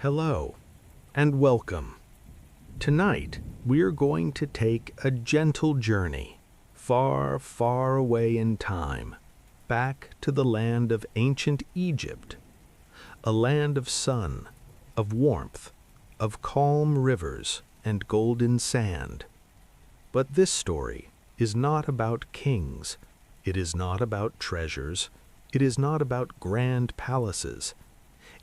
Hello, and welcome. Tonight, we're going to take a gentle journey, far, far away in time, back to the land of ancient Egypt, a land of sun, of warmth, of calm rivers and golden sand. But this story is not about kings, it is not about treasures, it is not about grand palaces.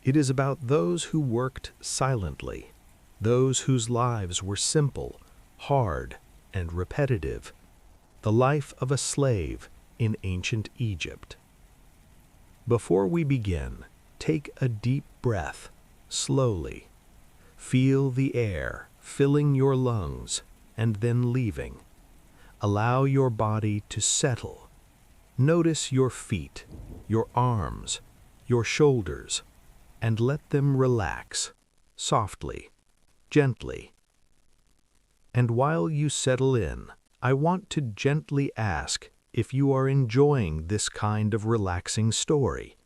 It is about those who worked silently, those whose lives were simple, hard, and repetitive, the life of a slave in ancient Egypt. Before we begin, take a deep breath, slowly. Feel the air filling your lungs and then leaving. Allow your body to settle. Notice your feet, your arms, your shoulders, and let them relax, softly, gently. And while you settle in, I want to gently ask if you are enjoying this kind of relaxing story.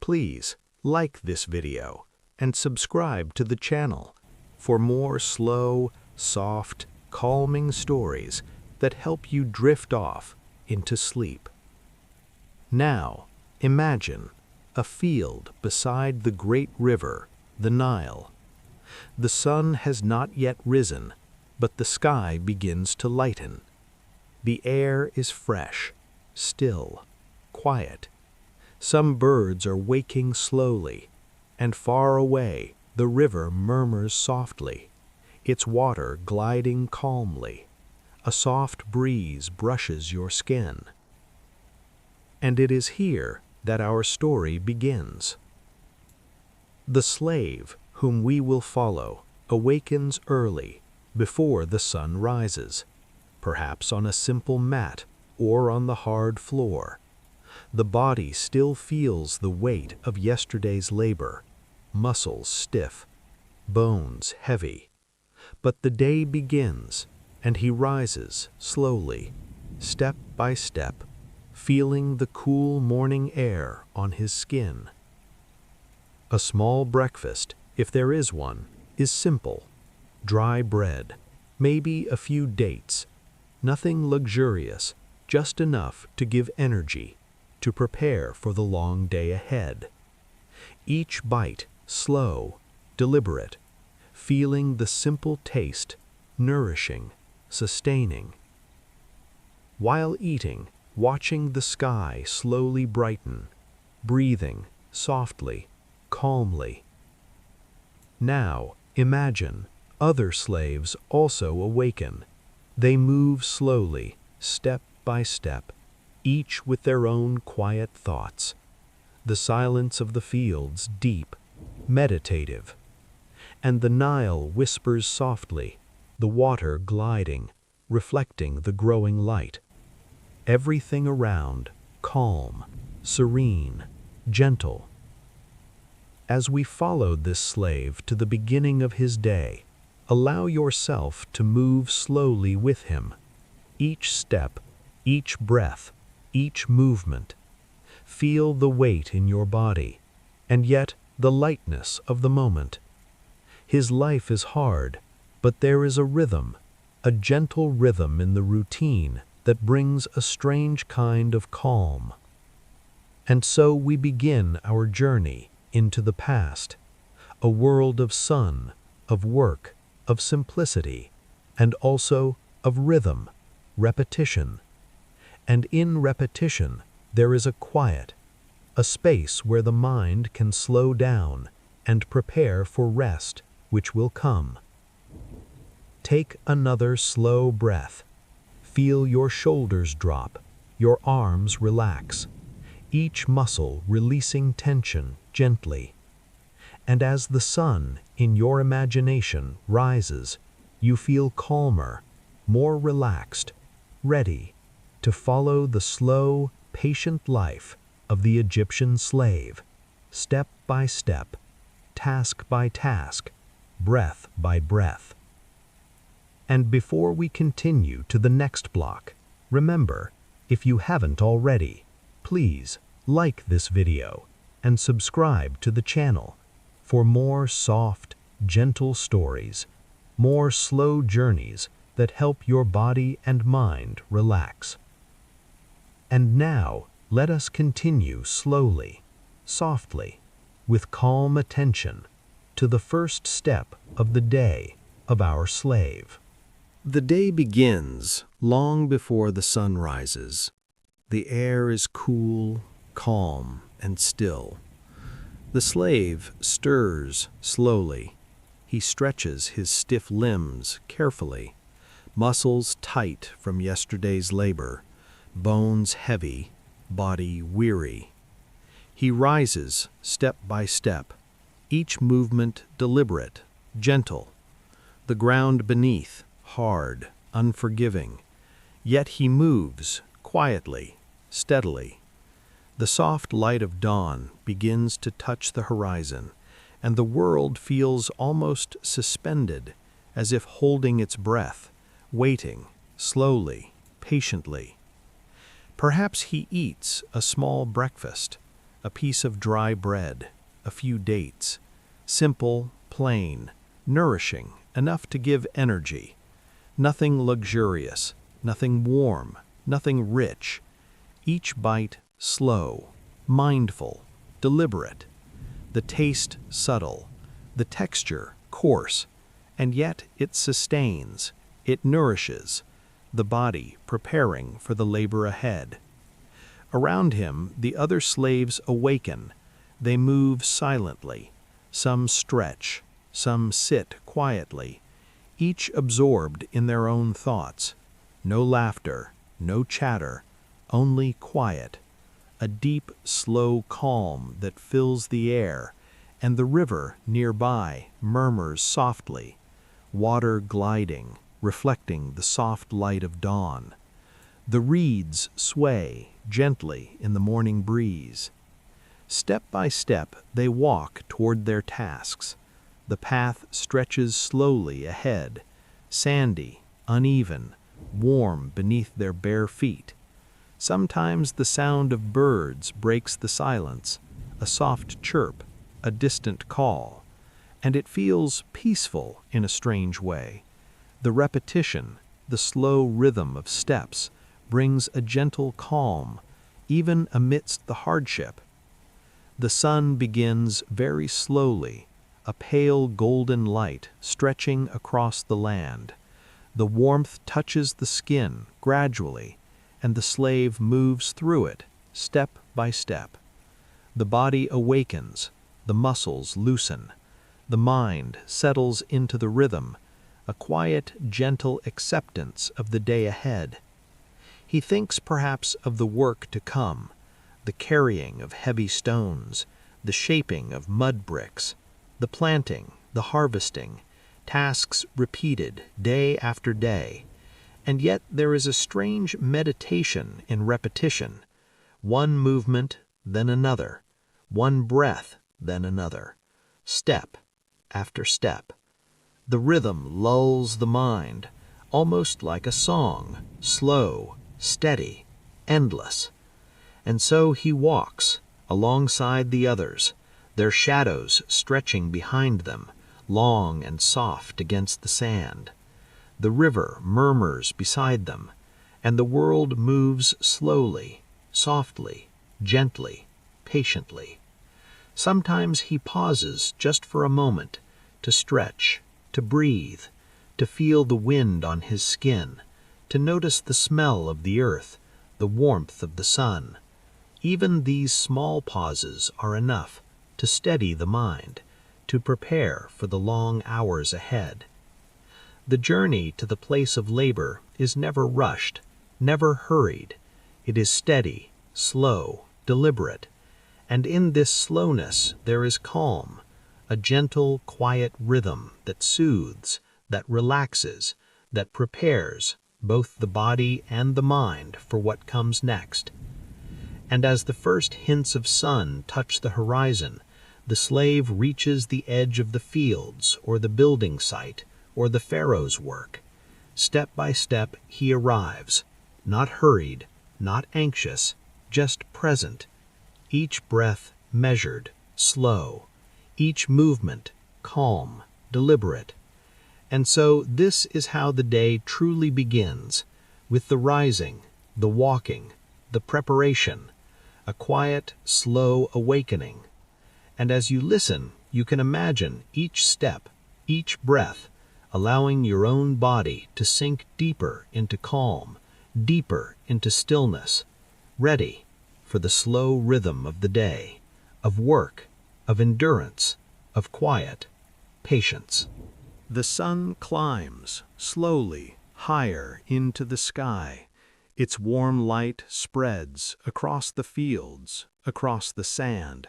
Please like this video and subscribe to the channel for more slow, soft, calming stories that help you drift off into sleep. Now, imagine a field beside the great river, the Nile. The sun has not yet risen, but the sky begins to lighten. The air is fresh, still, quiet. Some birds are waking slowly, and far away the river murmurs softly, its water gliding calmly. A soft breeze brushes your skin. And it is here that our story begins. The slave whom we will follow awakens early, before the sun rises, perhaps on a simple mat or on the hard floor. The body still feels the weight of yesterday's labor, muscles stiff, bones heavy. But the day begins, and he rises slowly, step by step, feeling the cool morning air on his skin. A small breakfast, if there is one, is simple. Dry bread, maybe a few dates, nothing luxurious, just enough to give energy, to prepare for the long day ahead. Each bite slow, deliberate, feeling the simple taste, nourishing, sustaining. While eating, watching the sky slowly brighten, breathing softly, calmly. Now, imagine other slaves also awaken. They move slowly, step by step, each with their own quiet thoughts. The silence of the fields deep, meditative. And the Nile whispers softly, the water gliding, reflecting the growing light. Everything around, calm, serene, gentle. As we followed this slave to the beginning of his day, allow yourself to move slowly with him. Each step, each breath, each movement. Feel the weight in your body, and yet the lightness of the moment. His life is hard, but there is a rhythm, a gentle rhythm in the routine that brings a strange kind of calm. And so we begin our journey into the past, a world of sun, of work, of simplicity, and also of rhythm, repetition. And in repetition, there is a quiet, a space where the mind can slow down and prepare for rest, which will come. Take another slow breath. Feel your shoulders drop, your arms relax, each muscle releasing tension gently. And as the sun, in your imagination, rises, you feel calmer, more relaxed, ready to follow the slow, patient life of the Egyptian slave, step by step, task by task, breath by breath. And before we continue to the next block, remember, if you haven't already, please like this video and subscribe to the channel for more soft, gentle stories, more slow journeys that help your body and mind relax. And now, let us continue slowly, softly, with calm attention, to the first step of the day of our slave. The day begins long before the sun rises. The air is cool, calm, and still. The slave stirs slowly. He stretches his stiff limbs carefully, muscles tight from yesterday's labor, bones heavy, body weary. He rises step by step, each movement deliberate, gentle. The ground beneath, hard, unforgiving. Yet he moves quietly, steadily. The soft light of dawn begins to touch the horizon, and the world feels almost suspended, as if holding its breath, waiting, slowly, patiently. Perhaps he eats a small breakfast, a piece of dry bread, a few dates, simple, plain, nourishing, enough to give energy. Nothing luxurious, nothing warm, nothing rich. Each bite slow, mindful, deliberate. The taste subtle, the texture coarse, and yet it sustains, it nourishes, the body preparing for the labor ahead. Around him, the other slaves awaken. They move silently. Some stretch, some sit quietly, each absorbed in their own thoughts. No laughter, no chatter, only quiet. A deep, slow calm that fills the air, and the river nearby murmurs softly, water gliding, reflecting the soft light of dawn. The reeds sway gently in the morning breeze. Step by step they walk toward their tasks. The path stretches slowly ahead, sandy, uneven, warm beneath their bare feet. Sometimes the sound of birds breaks the silence, a soft chirp, a distant call, and it feels peaceful in a strange way. The repetition, the slow rhythm of steps, brings a gentle calm, even amidst the hardship. The sun begins very slowly, a pale golden light stretching across the land. The warmth touches the skin gradually, and the slave moves through it, step by step. The body awakens, the muscles loosen, the mind settles into the rhythm, a quiet, gentle acceptance of the day ahead. He thinks perhaps of the work to come, the carrying of heavy stones, the shaping of mud bricks, the planting, the harvesting, tasks repeated day after day. And yet there is a strange meditation in repetition, one movement, then another, one breath, then another, step after step. The rhythm lulls the mind, almost like a song, slow, steady, endless. And so he walks, alongside the others, their shadows stretching behind them, long and soft against the sand. The river murmurs beside them, and the world moves slowly, softly, gently, patiently. Sometimes he pauses just for a moment, to stretch, to breathe, to feel the wind on his skin, to notice the smell of the earth, the warmth of the sun. Even these small pauses are enough to steady the mind, to prepare for the long hours ahead. The journey to the place of labor is never rushed, never hurried. It is steady, slow, deliberate, and in this slowness there is calm, a gentle, quiet rhythm that soothes, that relaxes, that prepares both the body and the mind for what comes next. And as the first hints of sun touch the horizon, the slave reaches the edge of the fields or the building site or the Pharaoh's work. Step by step he arrives, not hurried, not anxious, just present, each breath measured, slow, each movement calm, deliberate. And so this is how the day truly begins, with the rising, the walking, the preparation, a quiet, slow awakening. And as you listen, you can imagine each step, each breath, allowing your own body to sink deeper into calm, deeper into stillness, ready for the slow rhythm of the day, of work, of endurance, of quiet, patience. The sun climbs slowly higher into the sky. Its warm light spreads across the fields, across the sand.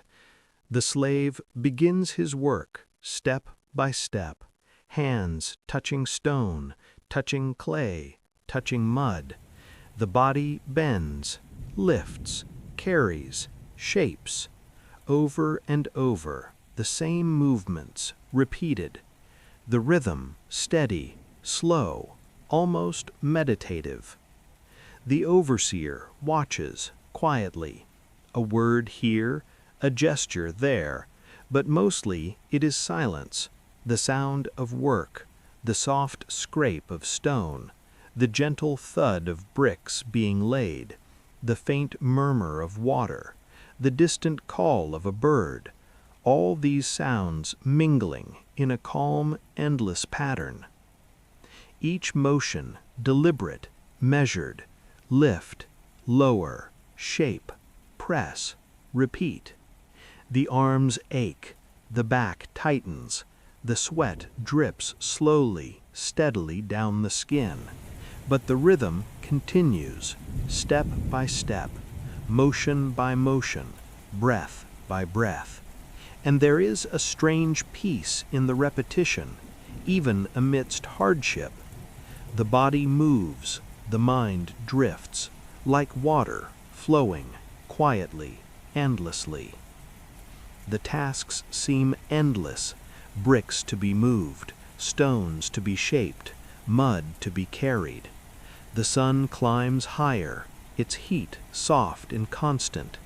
The slave begins his work, step by step, hands touching stone, touching clay, touching mud. The body bends, lifts, carries, shapes. Over and over, the same movements, repeated. The rhythm steady, slow, almost meditative. The overseer watches quietly, a word here, a gesture there, but mostly it is silence, the sound of work, the soft scrape of stone, the gentle thud of bricks being laid, the faint murmur of water, the distant call of a bird, all these sounds mingling in a calm, endless pattern. Each motion deliberate, measured, lift, lower, shape, press, repeat. The arms ache, the back tightens, the sweat drips slowly, steadily down the skin. But the rhythm continues, step by step, motion by motion, breath by breath. And there is a strange peace in the repetition, even amidst hardship. The body moves, the mind drifts, like water flowing quietly, endlessly. The tasks seem endless, bricks to be moved, stones to be shaped, mud to be carried. The sun climbs higher, its heat soft and constant.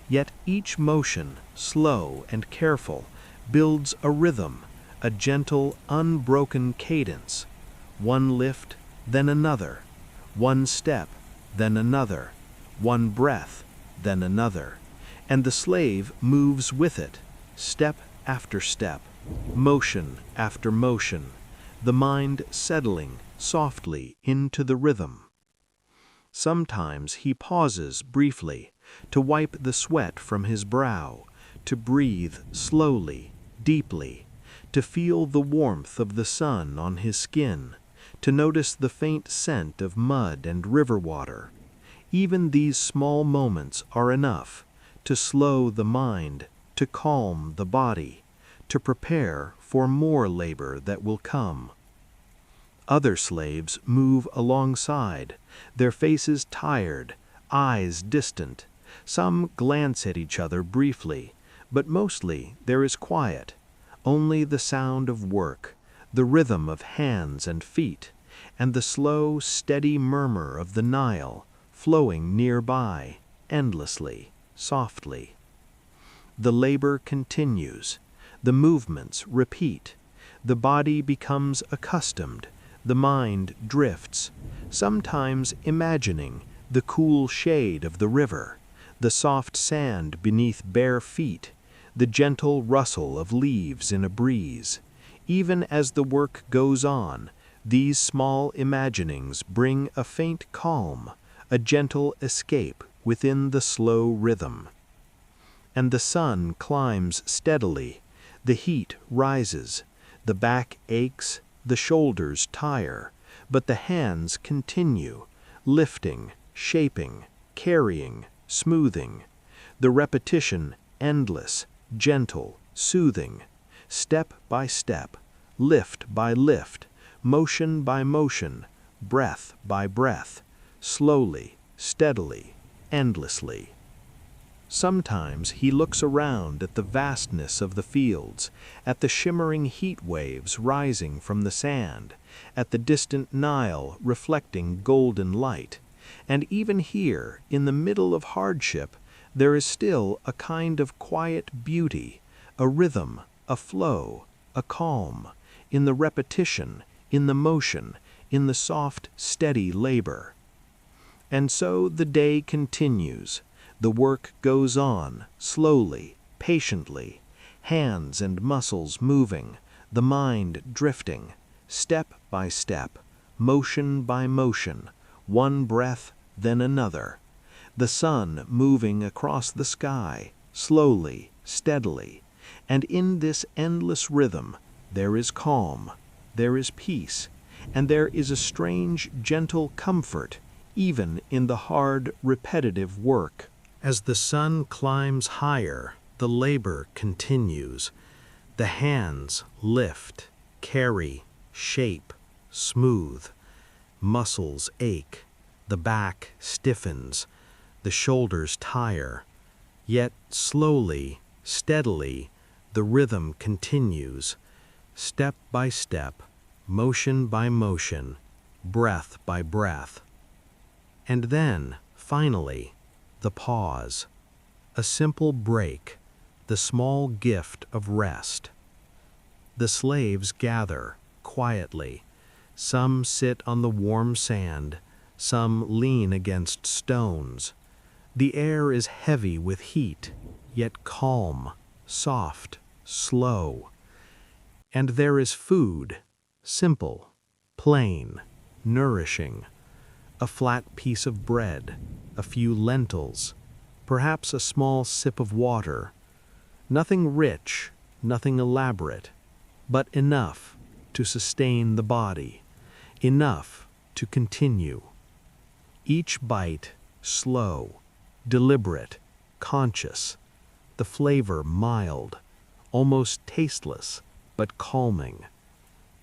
Yet each motion, slow and careful, builds a rhythm, a gentle, unbroken cadence. One lift, then another. One step, then another. One breath, then another. And the slave moves with it, step after step, motion after motion, the mind settling softly into the rhythm. Sometimes he pauses briefly, to wipe the sweat from his brow, to breathe slowly, deeply, to feel the warmth of the sun on his skin, to notice the faint scent of mud and river water. Even these small moments are enough to slow the mind, to calm the body, to prepare for more labor that will come. Other slaves move alongside, their faces tired, eyes distant. Some glance at each other briefly, but mostly there is quiet, only the sound of work, the rhythm of hands and feet, and the slow, steady murmur of the Nile flowing nearby, endlessly, softly. The labor continues, the movements repeat, the body becomes accustomed, the mind drifts, sometimes imagining the cool shade of the river, the soft sand beneath bare feet, the gentle rustle of leaves in a breeze. Even as the work goes on, these small imaginings bring a faint calm, a gentle escape within the slow rhythm. And the sun climbs steadily, the heat rises, the back aches, the shoulders tire, but the hands continue, lifting, shaping, carrying, smoothing. The repetition endless, gentle, soothing, step by step, lift by lift, motion by motion, breath by breath, slowly, steadily, endlessly. Sometimes he looks around at the vastness of the fields, at the shimmering heat waves rising from the sand, at the distant Nile reflecting golden light. And even here, in the middle of hardship, there is still a kind of quiet beauty, a rhythm, a flow, a calm. in the repetition, in the motion, in the soft, steady labor. And so the day continues. The work goes on, slowly, patiently, hands and muscles moving, the mind drifting, step by step, motion by motion, one breath, then another. The sun moving across the sky, slowly, steadily, and in this endless rhythm there is calm, there is peace, and there is a strange, gentle comfort, even in the hard, repetitive work. As the sun climbs higher, the labor continues. The hands lift, carry, shape, smooth. Muscles ache, the back stiffens, the shoulders tire. Yet slowly, steadily, the rhythm continues, step by step, motion by motion, breath by breath. And then, finally, the pause, a simple break, the small gift of rest. The slaves gather, quietly. Some sit on the warm sand, some lean against stones. The air is heavy with heat, yet calm, soft, slow. And there is food, simple, plain, nourishing. A flat piece of bread, a few lentils, perhaps a small sip of water. Nothing rich, nothing elaborate, but enough to sustain the body, enough to continue. Each bite slow, deliberate, conscious, the flavor mild, almost tasteless, but calming.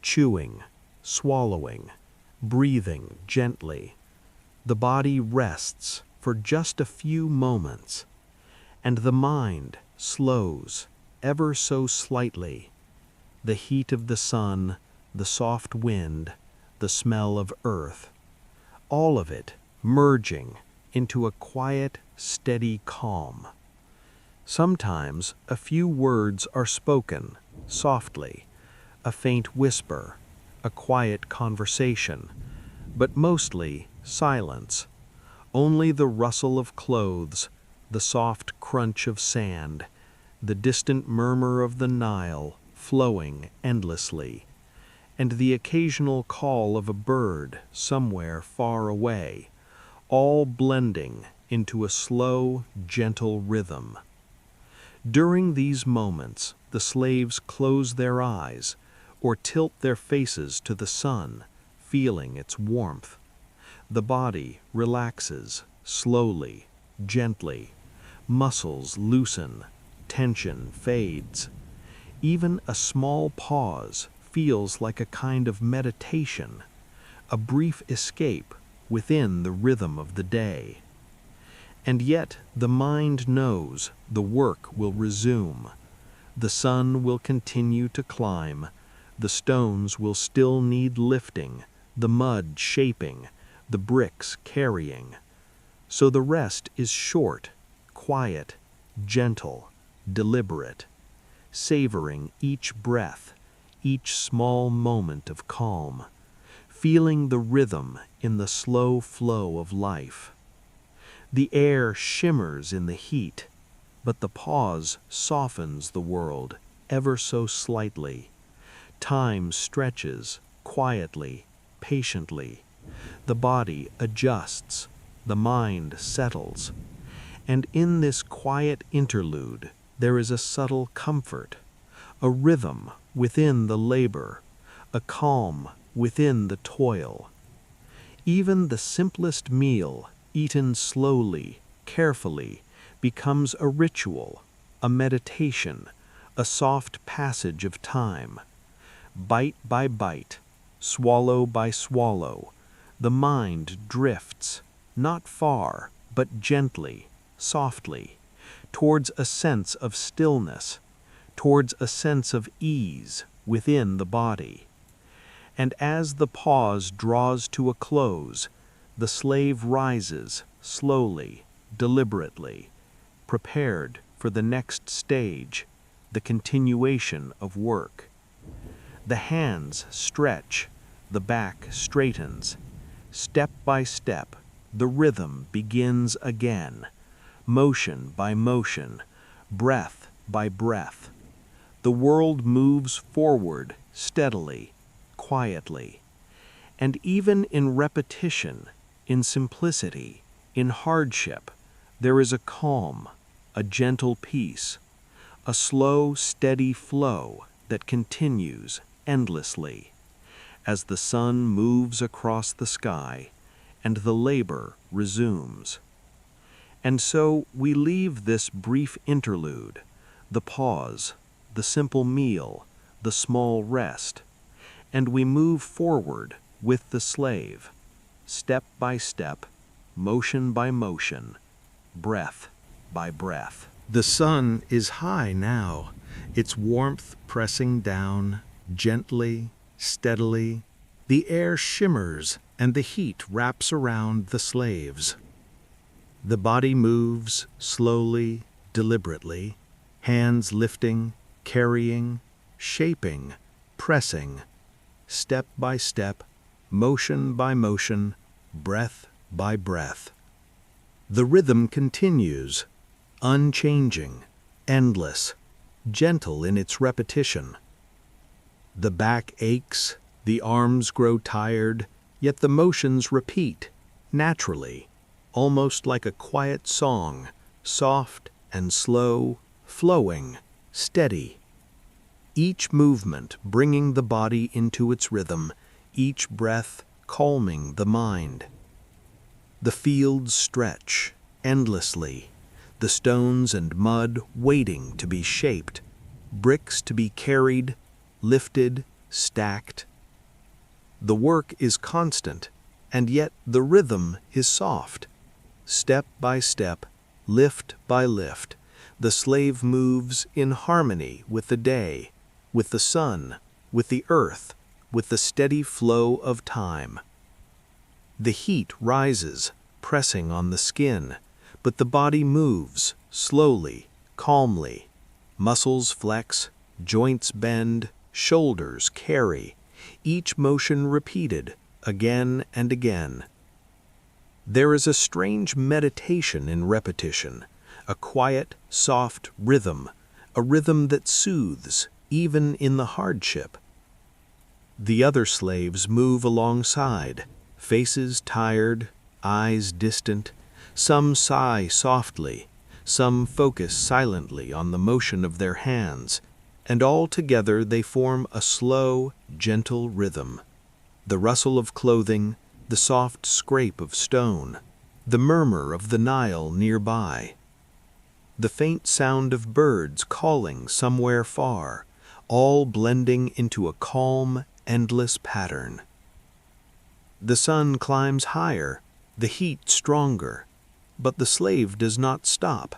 Chewing, swallowing, breathing gently. The body rests for just a few moments, and the mind slows ever so slightly. The heat of the sun, the soft wind, the smell of earth, all of it merging into a quiet, steady calm. Sometimes a few words are spoken, softly, a faint whisper, a quiet conversation, but mostly silence. Only the rustle of clothes, the soft crunch of sand, the distant murmur of the Nile flowing endlessly, and the occasional call of a bird somewhere far away, all blending into a slow, gentle rhythm. During these moments, the slaves close their eyes or tilt their faces to the sun, feeling its warmth. The body relaxes slowly, gently. Muscles loosen, tension fades. Even a small pause feels like a kind of meditation, a brief escape within the rhythm of the day. And yet the mind knows the work will resume. The sun will continue to climb. The stones will still need lifting, the mud shaping, the bricks carrying. So the rest is short, quiet, gentle, deliberate, savoring each breath, each small moment of calm, feeling the rhythm in the slow flow of life. The air shimmers in the heat, but the pause softens the world ever so slightly. Time stretches quietly, patiently. The body adjusts, the mind settles. And in this quiet interlude, there is a subtle comfort, a rhythm within the labor, a calm within the toil. Even the simplest meal, eaten slowly, carefully, becomes a ritual, a meditation, a soft passage of time. Bite by bite, swallow by swallow, the mind drifts, not far, but gently, softly, towards a sense of stillness, towards a sense of ease within the body. And as the pause draws to a close, the slave rises slowly, deliberately, prepared for the next stage, the continuation of work. The hands stretch, the back straightens. Step by step, the rhythm begins again, motion by motion, breath by breath. The world moves forward steadily, quietly. And even in repetition, in simplicity, in hardship, there is a calm, a gentle peace, a slow, steady flow that continues endlessly as the sun moves across the sky and the labor resumes. And so we leave this brief interlude, the pause, the simple meal, the small rest, and we move forward with the slave, step by step, motion by motion, breath by breath. The sun is high now, its warmth pressing down, gently, steadily. The air shimmers and the heat wraps around the slaves. The body moves slowly, deliberately, hands lifting, carrying, shaping, pressing, step by step, motion by motion, breath by breath. The rhythm continues, unchanging, endless, gentle in its repetition. The back aches, the arms grow tired, yet the motions repeat, naturally, almost like a quiet song, soft and slow, flowing, steady. Each movement bringing the body into its rhythm, each breath calming the mind. The fields stretch endlessly, the stones and mud waiting to be shaped, bricks to be carried, lifted, stacked. The work is constant, and yet the rhythm is soft. Step by step, lift by lift, the slave moves in harmony with the day, with the sun, with the earth, with the steady flow of time. The heat rises, pressing on the skin, but the body moves, slowly, calmly. Muscles flex, joints bend, shoulders carry, each motion repeated, again and again. There is a strange meditation in repetition, a quiet, soft rhythm, a rhythm that soothes, even in the hardship. The other slaves move alongside, faces tired, eyes distant. Some sigh softly, some focus silently on the motion of their hands, and all together they form a slow, gentle rhythm. The rustle of clothing, the soft scrape of stone, the murmur of the Nile nearby, the faint sound of birds calling somewhere far, all blending into a calm, endless pattern. The sun climbs higher, the heat stronger, but the slave does not stop.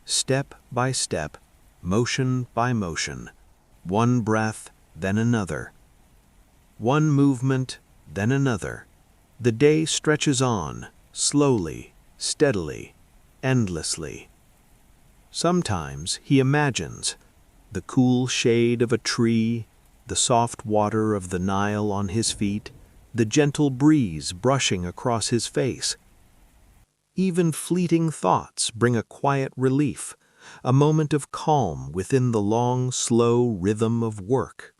Step by step, motion by motion, one breath, then another. One movement, then another. The day stretches on, slowly, steadily, endlessly. Sometimes he imagines the cool shade of a tree, the soft water of the Nile on his feet, the gentle breeze brushing across his face. Even fleeting thoughts bring a quiet relief, a moment of calm within the long, slow rhythm of work.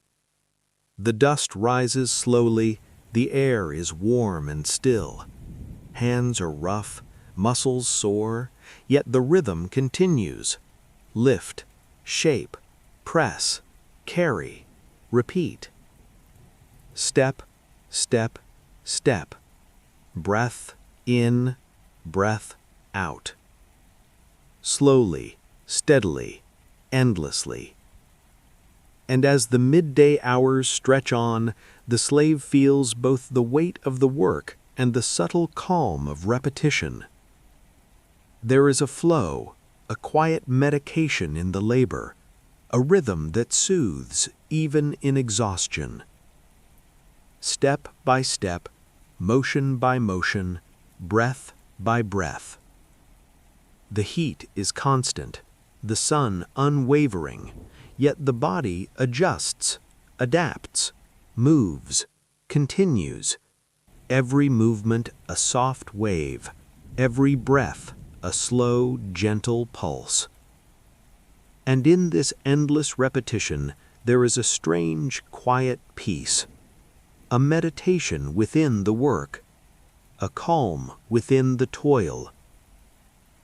The dust rises slowly, the air is warm and still. Hands are rough, muscles sore, yet the rhythm continues. Lift, shape, press, carry, repeat. Step, step, step. Breath in, breath out. Slowly, steadily, endlessly. And as the midday hours stretch on, the slave feels both the weight of the work and the subtle calm of repetition. There is a flow, a quiet medication in the labor, a rhythm that soothes even in exhaustion. Step by step, motion by motion, breath by breath. The heat is constant, the sun unwavering, yet the body adjusts, adapts, moves, continues. Every movement a soft wave, every breath a slow, gentle pulse. And in this endless repetition, there is a strange, quiet peace, a meditation within the work, a calm within the toil.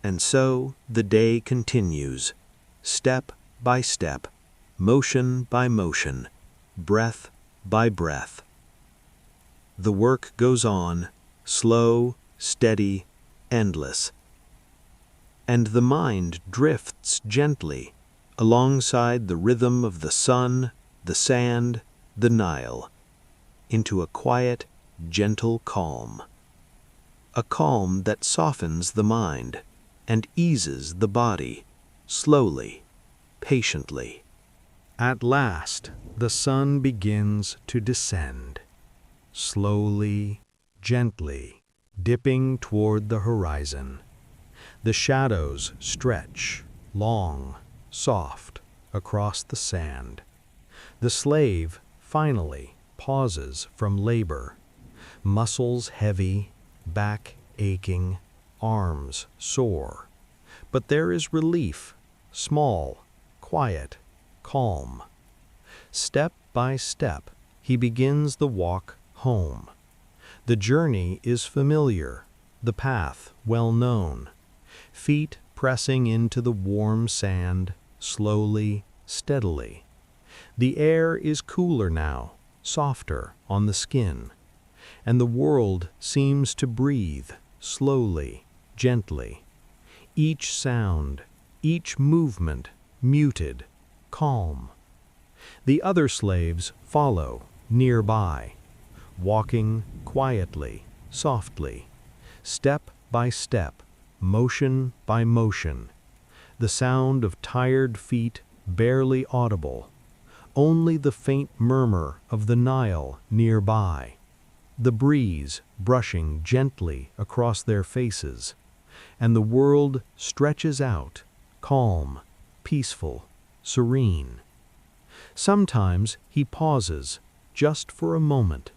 And so the day continues, step by step, motion by motion, breath by breath. The work goes on, slow, steady, endless. And the mind drifts gently alongside the rhythm of the sun, the sand, the Nile, into a quiet, gentle calm. A calm that softens the mind and eases the body, slowly, patiently. At last, the sun begins to descend, slowly, gently, dipping toward the horizon. The shadows stretch, long, soft, across the sand. The slave finally pauses from labor, muscles heavy, back aching, arms sore. But there is relief, small, quiet, calm. Step by step, he begins the walk home. The journey is familiar, the path well known. Feet pressing into the warm sand, slowly, steadily. The air is cooler now, softer on the skin, and the world seems to breathe, slowly, gently. Each sound, each movement, muted, calm. The other slaves follow, nearby, walking quietly, softly, step by step, motion by motion, the sound of tired feet barely audible, only the faint murmur of the Nile nearby, the breeze brushing gently across their faces, and the world stretches out, calm, peaceful, serene. Sometimes he pauses, just for a moment,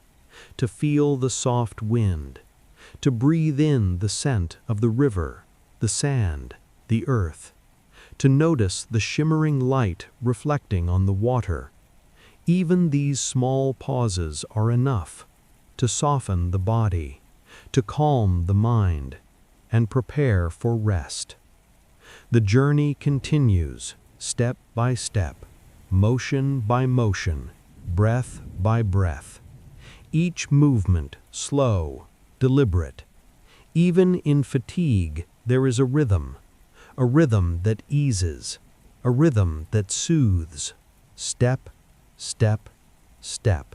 to feel the soft wind, to breathe in the scent of the river, the sand, the earth, to notice the shimmering light reflecting on the water. Even these small pauses are enough to soften the body, to calm the mind, and prepare for rest. The journey continues, step by step, motion by motion, breath by breath. Each movement slow, deliberate. Even in fatigue, there is a rhythm that eases, a rhythm that soothes. Step, step, step.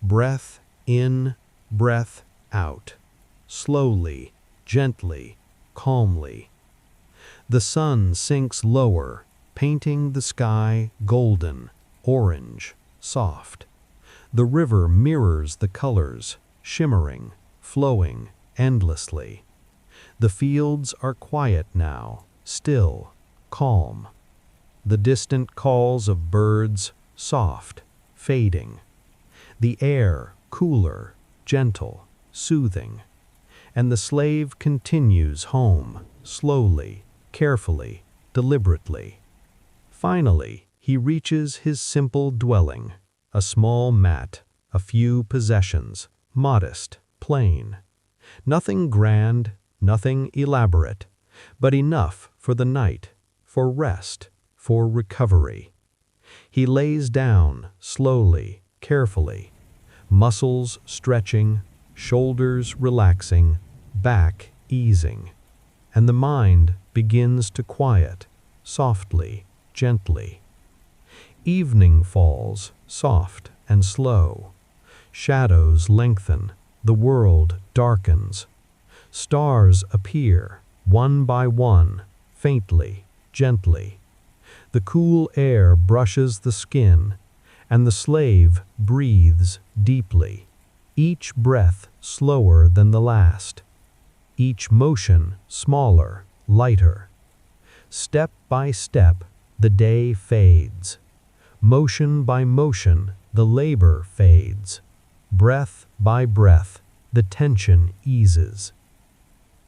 Breath in, breath out. Slowly, gently, calmly. The sun sinks lower, painting the sky golden, orange, soft. The river mirrors the colors, shimmering, flowing endlessly. The fields are quiet now, still, calm. The distant calls of birds, soft, fading. The air, cooler, gentle, soothing. And the slave continues home, slowly, carefully, deliberately. Finally, he reaches his simple dwelling, a small mat, a few possessions, modest, plain. Nothing grand, nothing elaborate, but enough for the night, for rest, for recovery. He lays down, slowly, carefully, muscles stretching, shoulders relaxing, back easing, and the mind begins to quiet, softly, gently. Evening falls, soft and slow. Shadows lengthen, the world darkens. Stars appear, one by one, faintly, gently. The cool air brushes the skin, and the slave breathes deeply, each breath slower than the last, each motion smaller, lighter. Step by step, the day fades. Motion by motion, the labor fades. Breath by breath, the tension eases.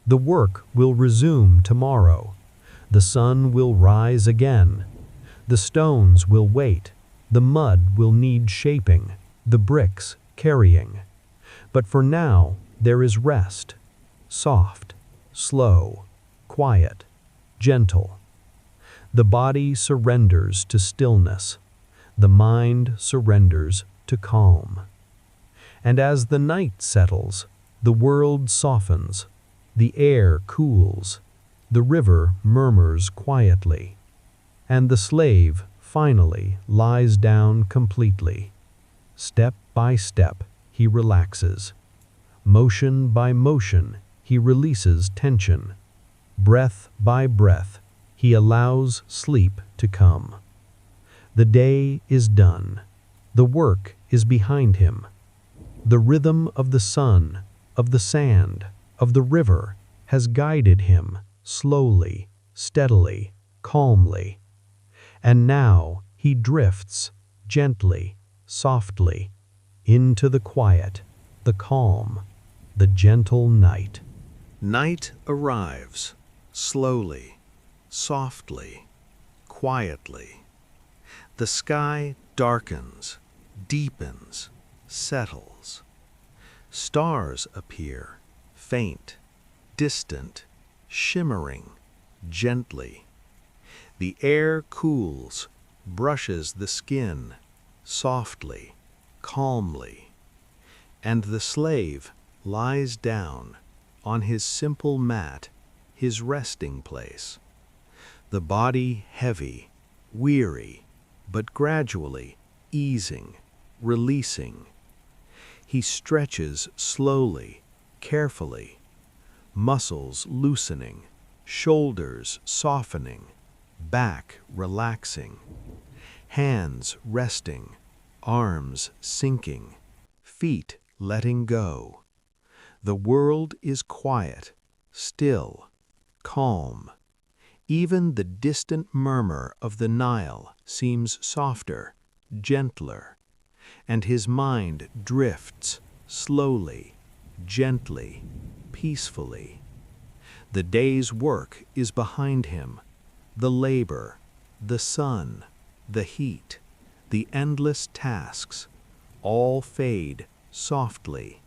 The work will resume tomorrow. The sun will rise again. The stones will wait. The mud will need shaping, the bricks carrying. But for now, there is rest. Soft, slow, quiet, gentle. The body surrenders to stillness. The mind surrenders to calm. And as the night settles, the world softens. The air cools. The river murmurs quietly. And the slave finally lies down completely. Step by step, he relaxes. Motion by motion, he releases tension. Breath by breath, he allows sleep to come. The day is done. The work is behind him. The rhythm of the sun, of the sand, of the river has guided him slowly, steadily, calmly. And now he drifts gently, softly, into the quiet, the calm, the gentle night. Night arrives, slowly, softly, quietly. The sky darkens, deepens, settles. Stars appear, faint, distant, shimmering, gently. The air cools, brushes the skin, softly, calmly. And the slave lies down on his simple mat, his resting place. The body heavy, weary, but gradually easing, releasing. He stretches slowly, carefully, muscles loosening, shoulders softening, back relaxing, hands resting, arms sinking, feet letting go. The world is quiet, still, calm. Even the distant murmur of the Nile seems softer, gentler, and his mind drifts slowly, gently, peacefully. The day's work is behind him. The labor, the sun, the heat, the endless tasks, all fade softly.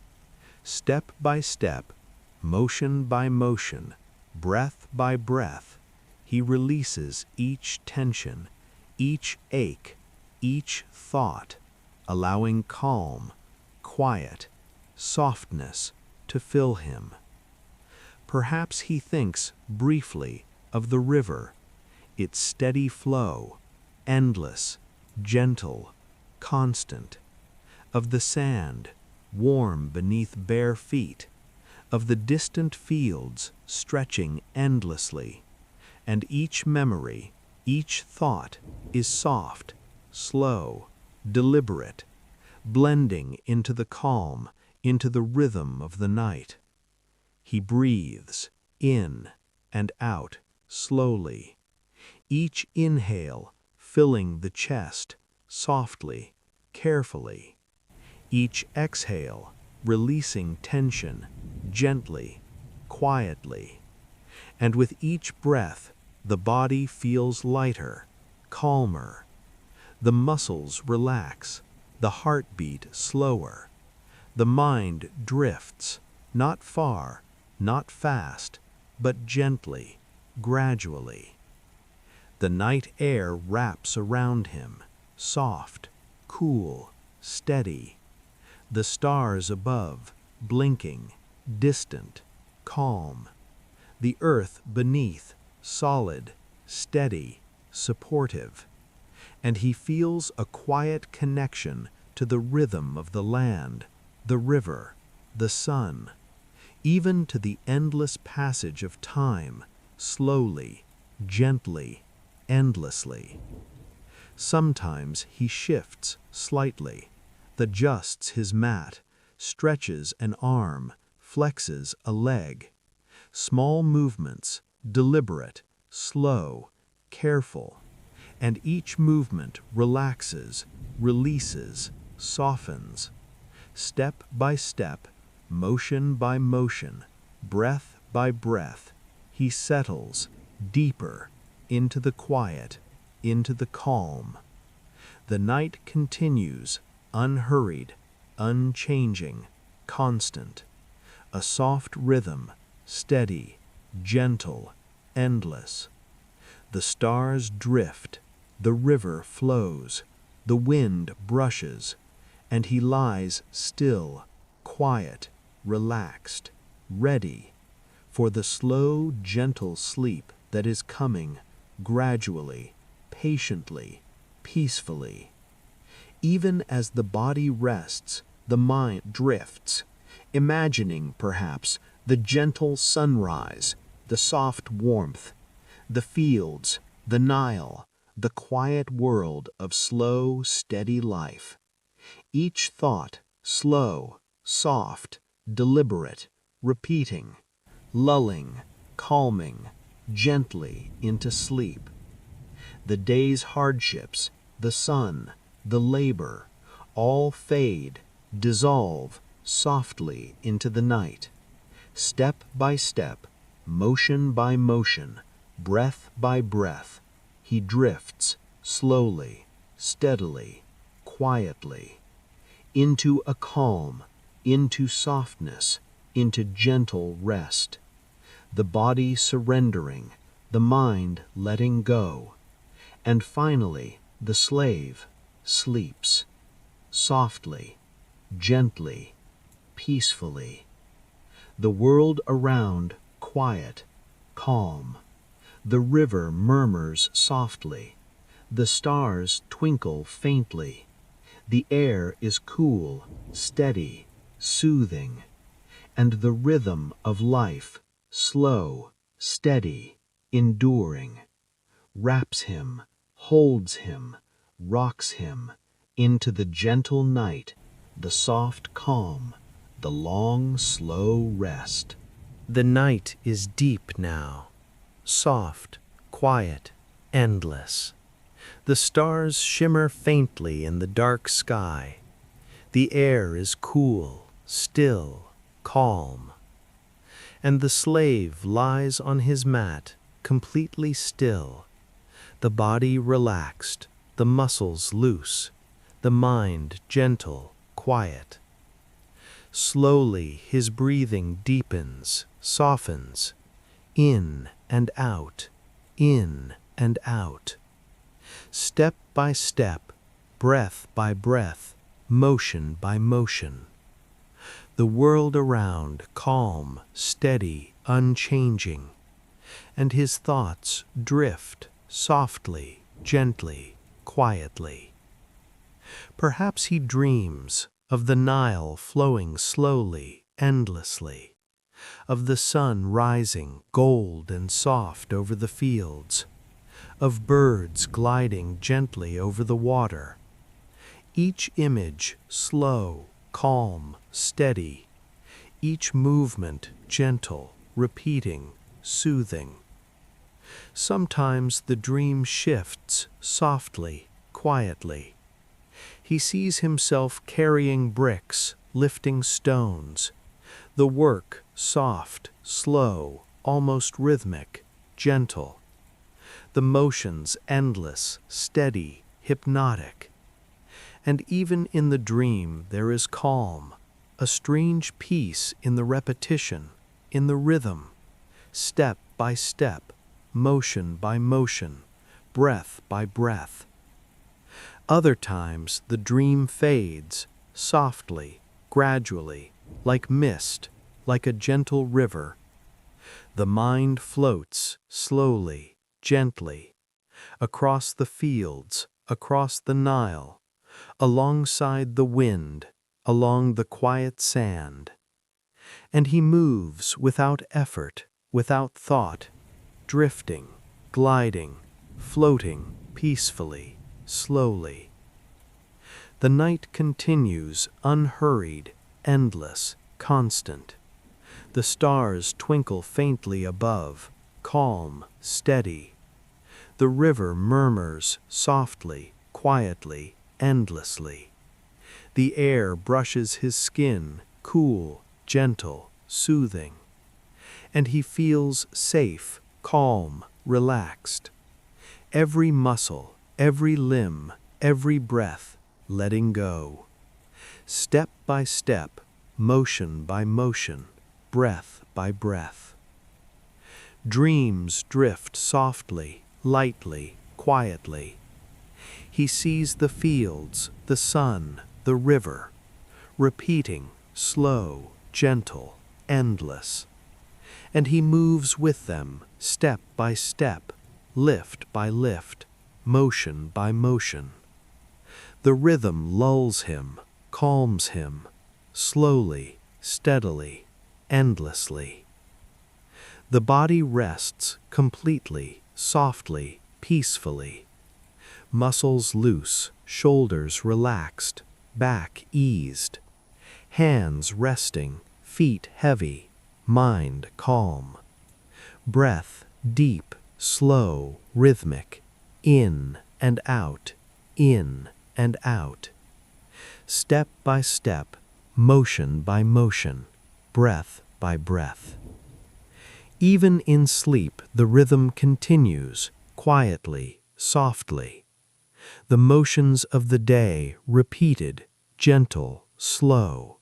Step by step, motion by motion, breath by breath, he releases each tension, each ache, each thought, allowing calm, quiet, softness to fill him. Perhaps he thinks briefly of the river, its steady flow, endless, gentle, constant, of the sand, warm beneath bare feet, of the distant fields stretching endlessly, and each memory, each thought is soft, slow, deliberate, blending into the calm, into the rhythm of the night. He breathes in and out slowly, each inhale filling the chest softly, carefully, each exhale releasing tension gently, quietly. And with each breath, the body feels lighter, calmer. The muscles relax, the heartbeat slower. The mind drifts, not far, not fast, but gently, gradually. The night air wraps around him, soft, cool, steady. The stars above, blinking, distant, calm. The earth beneath, solid, steady, supportive. And he feels a quiet connection to the rhythm of the land, the river, the sun, even to the endless passage of time, slowly, gently, endlessly. Sometimes he shifts slightly, adjusts his mat, stretches an arm, flexes a leg. Small movements, deliberate, slow, careful, and each movement relaxes, releases, softens. Step by step, motion by motion, breath by breath, he settles deeper into the quiet, into the calm. The night continues, unhurried, unchanging, constant. A soft rhythm, steady, gentle, endless. The stars drift, the river flows, the wind brushes, and he lies still, quiet, relaxed, ready for the slow, gentle sleep that is coming gradually, patiently, peacefully. Even as the body rests, the mind drifts, imagining, perhaps, the gentle sunrise, the soft warmth, the fields, the Nile, the quiet world of slow, steady life. Each thought slow, soft, deliberate, repeating, lulling, calming, gently into sleep. The day's hardships, the sun, the labor, all fade, dissolve softly into the night. Step by step, motion by motion, breath by breath, he drifts slowly, steadily, quietly, into a calm, into softness, into gentle rest. The body surrendering, the mind letting go, and finally the slave sleeps, softly, gently, peacefully. The world around quiet, calm. The river murmurs softly. The stars twinkle faintly. The air is cool, steady, soothing. And the rhythm of life, slow, steady, enduring, wraps him, holds him, rocks him into the gentle night, the soft calm, the long, slow rest. The night is deep now, soft, quiet, endless. The stars shimmer faintly in the dark sky. The air is cool, still, calm. And the slave lies on his mat, completely still, the body relaxed, the muscles loose, the mind gentle, quiet. Slowly his breathing deepens, softens, in and out, in and out. Step by step, breath by breath, motion by motion. The world around calm, steady, unchanging, and his thoughts drift softly, gently, quietly. Perhaps he dreams of the Nile flowing slowly, endlessly, of the sun rising gold and soft over the fields, of birds gliding gently over the water. Each image slow, calm, steady, each movement gentle, repeating, soothing. Sometimes the dream shifts softly, quietly. He sees himself carrying bricks, lifting stones. The work soft, slow, almost rhythmic, gentle. The motions endless, steady, hypnotic. And even in the dream there is calm, a strange peace in the repetition, in the rhythm, step by step, motion by motion, breath by breath. Other times the dream fades, softly, gradually, like mist, like a gentle river. The mind floats, slowly, gently, across the fields, across the Nile, alongside the wind, along the quiet sand. And he moves without effort, without thought, drifting, gliding, floating peacefully, slowly. The night continues unhurried, endless, constant. The stars twinkle faintly above, calm, steady. The river murmurs softly, quietly, endlessly. The air brushes his skin, cool, gentle, soothing. And he feels safe, calm, relaxed. Every muscle, every limb, every breath, letting go. Step by step, motion by motion, breath by breath. Dreams drift softly, lightly, quietly. He sees the fields, the sun, the river, repeating, slow, gentle, endless. And he moves with them, step by step, lift by lift, motion by motion. The rhythm lulls him, calms him, slowly, steadily, endlessly. The body rests completely, softly, peacefully. Muscles loose, shoulders relaxed, back eased. Hands resting, feet heavy, mind calm. Breath deep, slow, rhythmic, in and out, in and out. Step by step, motion by motion, breath by breath. Even in sleep, the rhythm continues, quietly, softly. The motions of the day repeated, gentle, slow.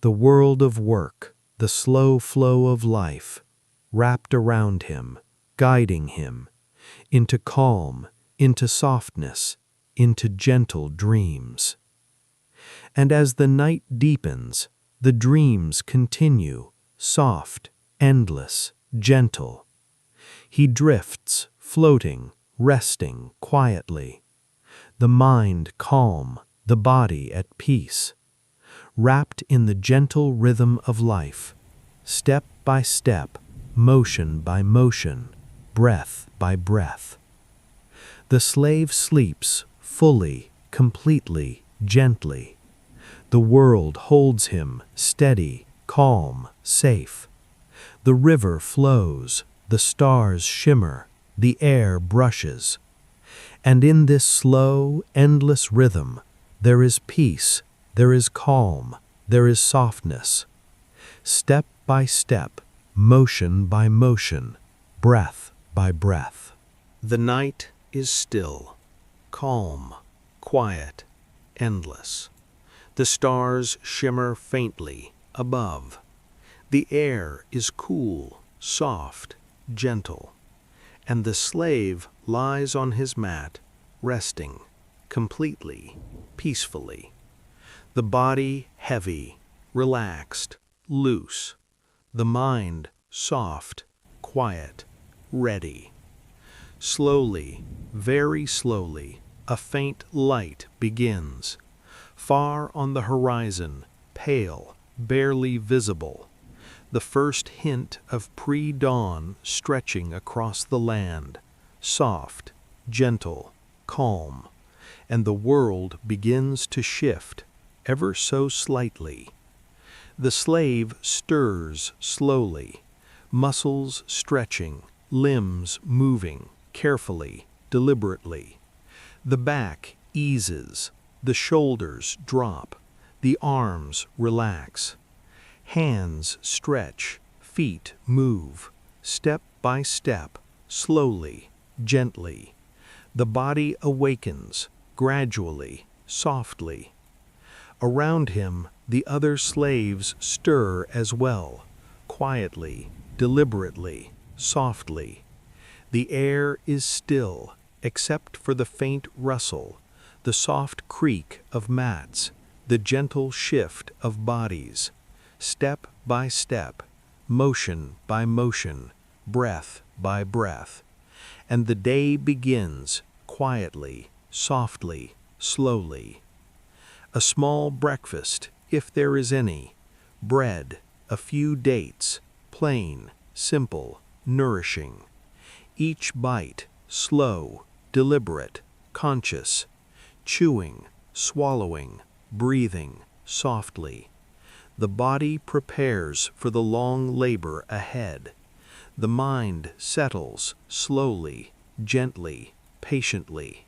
The world of work, the slow flow of life, wrapped around him, guiding him, into calm, into softness, into gentle dreams. And as the night deepens, the dreams continue, soft, endless, gentle. He drifts, floating, resting quietly. The mind calm, the body at peace. Wrapped in the gentle rhythm of life, step by step, motion by motion, breath by breath. The slave sleeps fully, completely, gently. The world holds him steady, calm, safe. The river flows, the stars shimmer, the air brushes. And in this slow, endless rhythm, there is peace, there is calm, there is softness. Step by step, motion by motion, breath by breath. The night is still, calm, quiet, endless. The stars shimmer faintly above. The air is cool, soft, gentle. And the slave lies on his mat, resting, completely, peacefully. The body heavy, relaxed, loose. The mind soft, quiet, ready. Slowly, very slowly, a faint light begins. Far on the horizon, pale, barely visible. The first hint of pre-dawn stretching across the land, soft, gentle, calm. And the world begins to shift, ever so slightly. The slave stirs slowly, muscles stretching, limbs moving, carefully, deliberately. The back eases, the shoulders drop, the arms relax. Hands stretch, feet move, step by step, slowly, gently. The body awakens, gradually, softly. Around him, the other slaves stir as well, quietly, deliberately, softly. The air is still, except for the faint rustle, the soft creak of mats, the gentle shift of bodies. Step by step, motion by motion, breath by breath. And the day begins, quietly, softly, slowly. A small breakfast, if there is any, bread, a few dates, plain, simple, nourishing. Each bite, slow, deliberate, conscious, chewing, swallowing, breathing, softly. The body prepares for the long labor ahead. The mind settles, slowly, gently, patiently.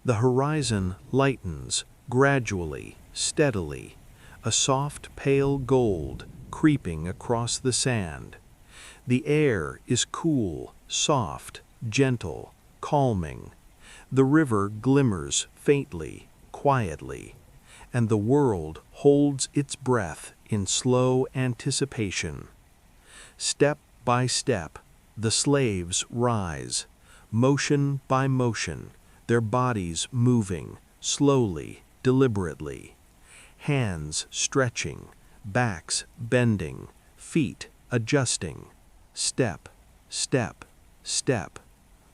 The horizon lightens, gradually, steadily, a soft pale gold creeping across the sand. The air is cool, soft, gentle, calming. The river glimmers faintly, quietly, and the world holds its breath in slow anticipation. Step by step, the slaves rise, motion by motion, their bodies moving, slowly, deliberately. Hands stretching, backs bending, feet adjusting. Step, step, step.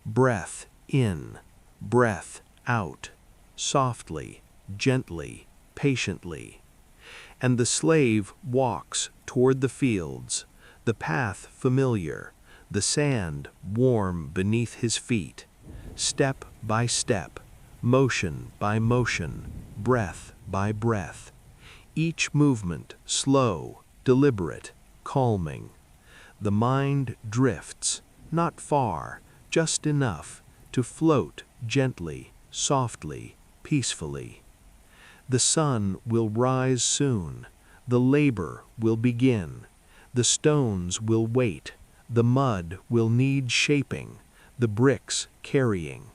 Breath in, breath out, softly, gently, patiently. And the slave walks toward the fields, the path familiar, the sand warm beneath his feet. Step by step, motion by motion, breath by breath. Each movement slow, deliberate, calming. The mind drifts, not far, just enough to float gently, softly, peacefully. The sun will rise soon, the labor will begin, the stones will wait, the mud will need shaping, the bricks carrying.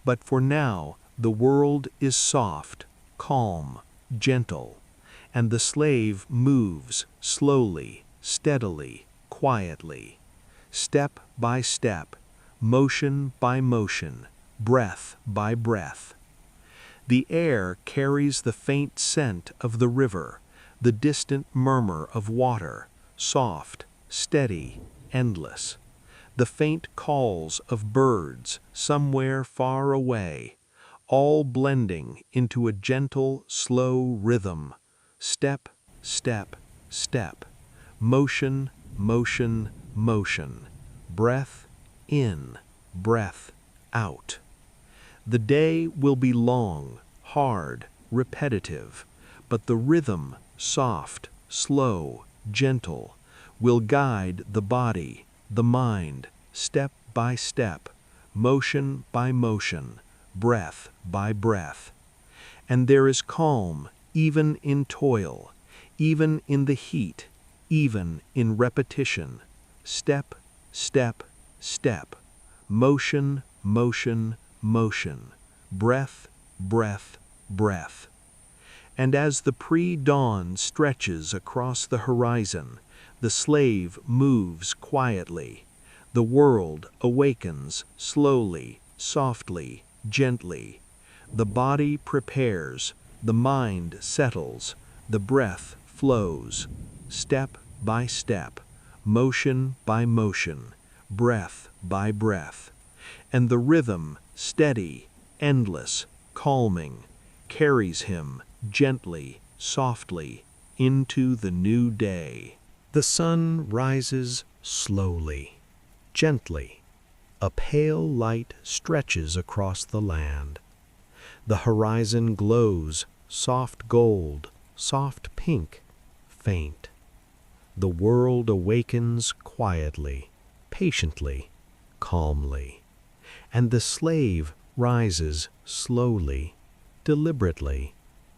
But for now, the world is soft, calm, gentle, and the slave moves slowly, steadily, quietly, step by step, motion by motion, breath by breath. The air carries the faint scent of the river, the distant murmur of water, soft, steady, endless. The faint calls of birds somewhere far away, all blending into a gentle, slow rhythm. Step, step, step. Motion, motion, motion. Breath in, breath out. The day will be long, hard, repetitive, but the rhythm, soft, slow, gentle, will guide the body, the mind, step by step, motion by motion, breath by breath. And there is calm even in toil, even in the heat, even in repetition. Step, step, step. Motion, motion, motion. Breath, breath, breath. And as the pre-dawn stretches across the horizon, the slave moves quietly. The world awakens slowly, softly, gently. The body prepares, the mind settles, the breath flows. Step by step, motion by motion, breath by breath. And the rhythm, steady, endless, calming, carries him gently, softly, into the new day. The sun rises slowly, gently. A pale light stretches across the land. The horizon glows, soft gold, soft pink, faint. The world awakens quietly, patiently, calmly. And the slave rises slowly, deliberately,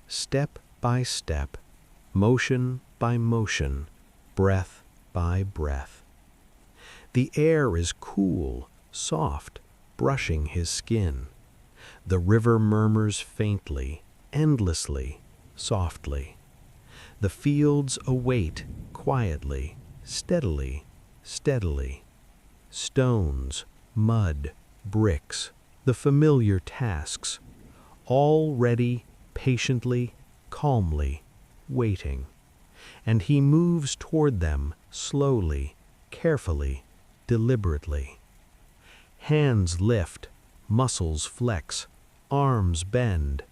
step by step, motion by motion, breath by breath. The air is cool, soft, brushing his skin. The river murmurs faintly, endlessly, softly. The fields await quietly, steadily, steadily. Stones, mud, bricks, the familiar tasks, all ready, patiently, calmly, waiting. And he moves toward them slowly, carefully, deliberately. Hands lift, muscles flex, arms bend.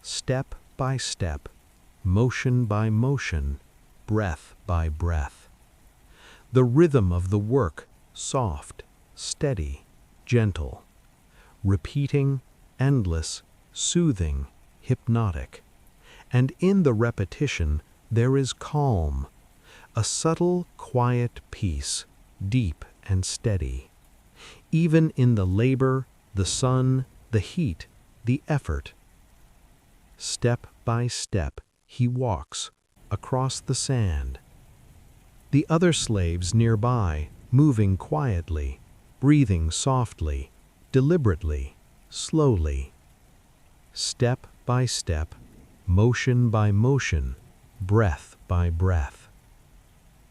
Step by step, motion by motion, breath by breath. The rhythm of the work, soft, steady, gentle. Repeating, endless, soothing, hypnotic. And in the repetition there is calm, a subtle, quiet peace, deep and steady. Even in the labor, the sun, the heat, the effort. Step by step, he walks across the sand. The other slaves nearby, moving quietly, breathing softly, deliberately, slowly. Step by step, motion by motion, breath by breath.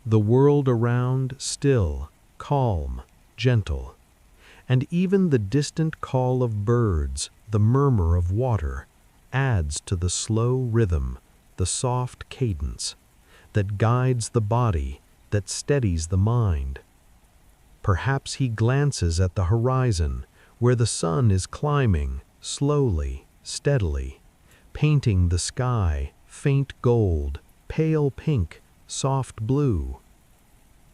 The world around still, calm, gentle, and even the distant call of birds, the murmur of water, adds to the slow rhythm, the soft cadence that guides the body, that steadies the mind. Perhaps he glances at the horizon, where the sun is climbing, slowly, steadily, painting the sky faint gold, pale pink, soft blue.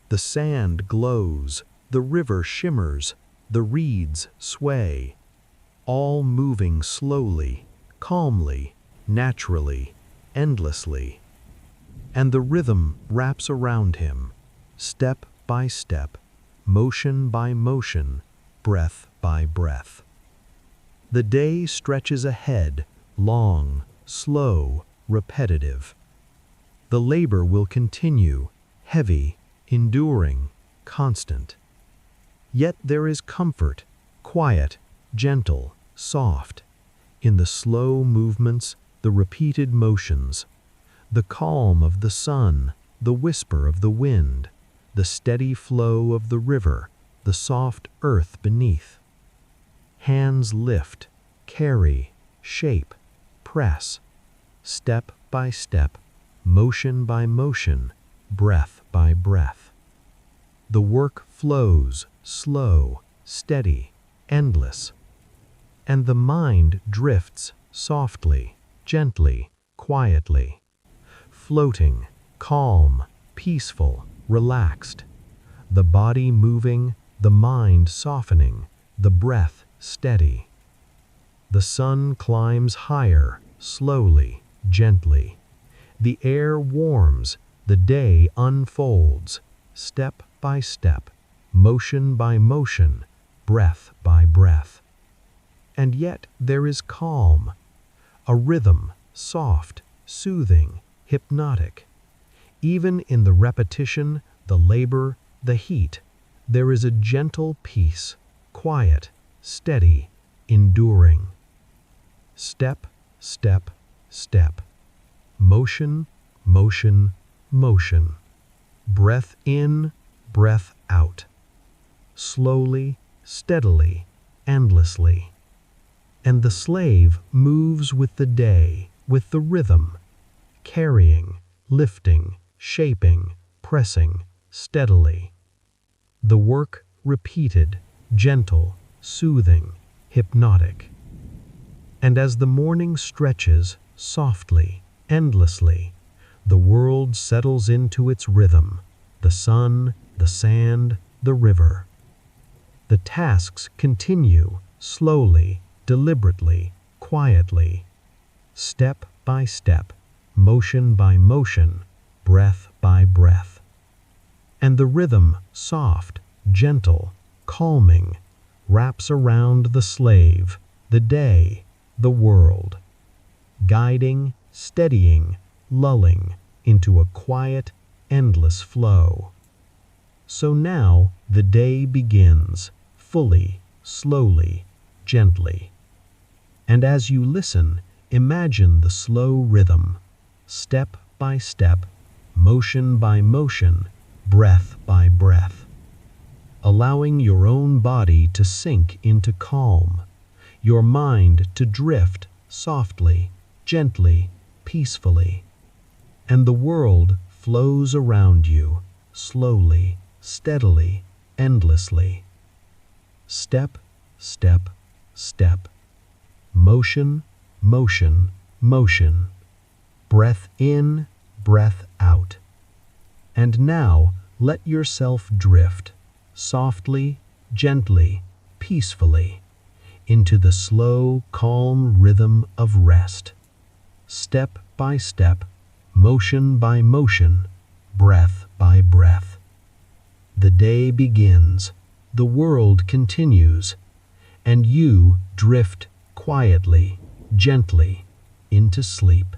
The sand glows, the river shimmers, the reeds sway, all moving slowly, calmly, naturally, endlessly. And the rhythm wraps around him, step by step, motion by motion, breath by breath. The day stretches ahead, long, slow, repetitive. The labor will continue, heavy, enduring, constant. Yet there is comfort, quiet, gentle, soft, in the slow movements, the repeated motions, the calm of the sun, the whisper of the wind, the steady flow of the river, the soft earth beneath. Hands lift, carry, shape, press, step by step, motion by motion, breath by breath. The work flows, slow, steady, endless, and the mind drifts softly, gently, quietly, floating, calm, peaceful, relaxed, the body moving, the mind softening, the breath steady. The sun climbs higher, slowly, gently. The air warms, the day unfolds, step by step, motion by motion, breath by breath. And yet there is calm, a rhythm, soft, soothing, hypnotic. Even in the repetition, the labor, the heat, there is a gentle peace, quiet, steady, enduring. Step, step, step. Motion, motion, motion. Breath in, breath out. Slowly, steadily, endlessly. And the slave moves with the day, with the rhythm, carrying, lifting, shaping, pressing, steadily. The work repeated, gentle, soothing, hypnotic. And as the morning stretches, softly, endlessly, the world settles into its rhythm, the sun, the sand, the river. The tasks continue, slowly, deliberately, quietly, step by step, motion by motion, breath by breath. And the rhythm, soft, gentle, calming, wraps around the slave, the day, the world, guiding, steadying, lulling into a quiet, endless flow. So now the day begins, fully, slowly, gently. And as you listen, imagine the slow rhythm, step by step, motion by motion, breath by breath, allowing your own body to sink into calm, your mind to drift softly, gently, peacefully, and the world flows around you, slowly, steadily, endlessly. Step, step, step. Motion, motion, motion. Breath in, breath out. And now let yourself drift, softly, gently, peacefully, into the slow, calm rhythm of rest. Step by step, motion by motion, breath by breath. The day begins, the world continues, and you drift quietly, gently, into sleep.